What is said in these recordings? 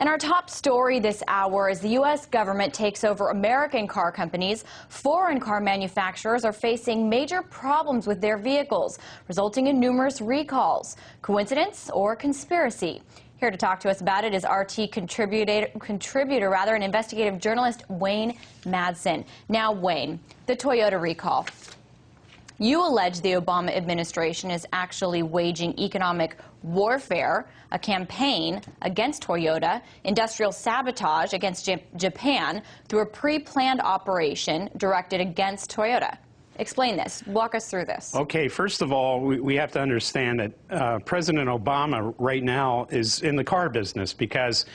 And our top story this hour is the U.S. government takes over American car companies. Foreign car manufacturers are facing major problems with their vehicles, resulting in numerous recalls. Coincidence or conspiracy? Here to talk to us about it is RT contributor and investigative journalist Wayne Madsen. Now, Wayne, the Toyota recall. You allege the Obama administration is actually waging economic warfare, a campaign against Toyota, industrial sabotage against Japan through a pre-planned operation directed against Toyota. Explain this. Walk us through this. Okay, first of all, we have to understand that President Obama right now is in the car business because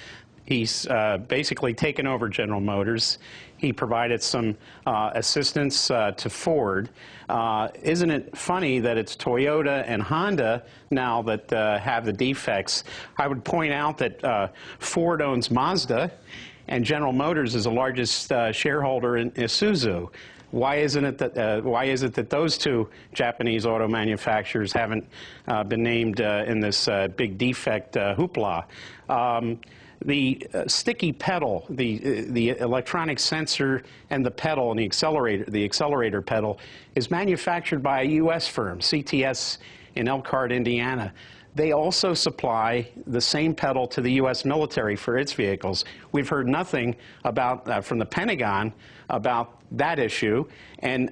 he's basically taken over General Motors. He provided some assistance to Ford. Isn't it funny that it's Toyota and Honda now that have the defects? I would point out that Ford owns Mazda, and General Motors is the largest shareholder in Isuzu. Why is it that those two Japanese auto manufacturers haven't been named in this big defect hoopla? The sticky pedal, the electronic sensor and the pedal and the accelerator pedal is manufactured by a U.S. firm, CTS in Elkhart, Indiana. They also supply the same pedal to the U.S. military for its vehicles. We've heard nothing about from the Pentagon about that issue, and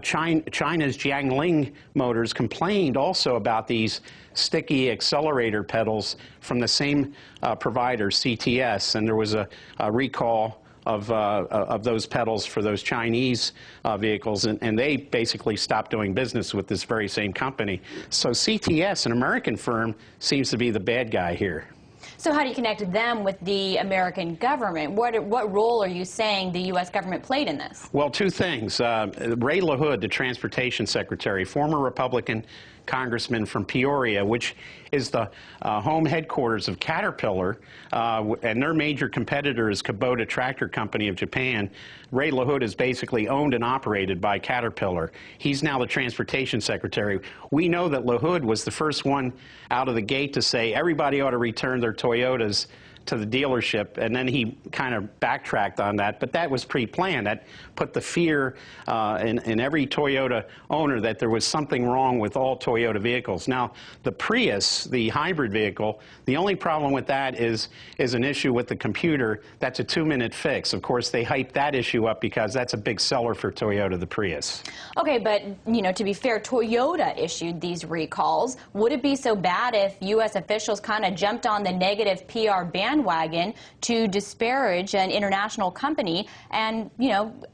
China's Jiangling Motors complained also about these sticky accelerator pedals from the same provider, CTS, and there was a recall of those pedals for those Chinese vehicles, and they basically stopped doing business with this very same company. So CTS, an American firm, seems to be the bad guy here. So how do you connect them with the American government? What role are you saying the U.S. government played in this? Well, two things. Ray LaHood, the Transportation Secretary, former Republican congressman from Peoria, which is the home headquarters of Caterpillar, and their major competitor is Kubota Tractor Company of Japan. Ray LaHood is basically owned and operated by Caterpillar. He's now the Transportation Secretary. We know that LaHood was the first one out of the gate to say everybody ought to return their Toyotas to the dealership, and then he kind of backtracked on that, but that was pre-planned. That put the fear in every Toyota owner that there was something wrong with all Toyota vehicles. Now, the Prius, the hybrid vehicle, the only problem with that is an issue with the computer. That's a 2-minute fix. Of course, they hyped that issue up because that's a big seller for Toyota, the Prius. Okay, but, you know, to be fair, Toyota issued these recalls. Would it be so bad if U.S. officials kind of jumped on the negative PR bandwagon to disparage an international company, and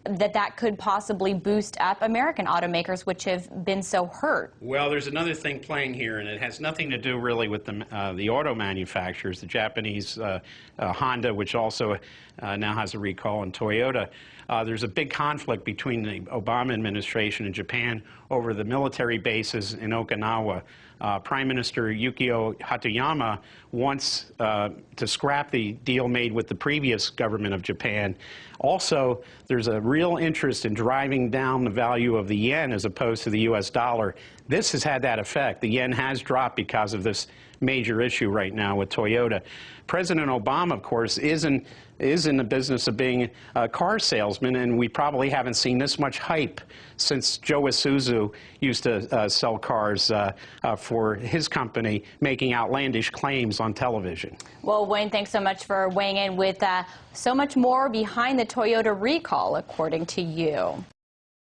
that could possibly boost up American automakers, which have been so hurt? Well, there's another thing playing here, and it has nothing to do really with the auto manufacturers, the Japanese Honda, which also now has a recall, and Toyota. There's a big conflict between the Obama administration and Japan over the military bases in Okinawa. Prime Minister Yukio Hatoyama wants to scrap the deal made with the previous government of Japan. Also, there's a real interest in driving down the value of the yen as opposed to the U.S. dollar. This has had that effect. The yen has dropped because of this major issue right now with Toyota. President Obama, of course, is in the business of being a car salesman, and we probably haven't seen this much hype since Joe Isuzu used to sell cars for his company, making outlandish claims on television. Well, Wayne, thanks so much for weighing in with so much more behind the Toyota recall, according to you.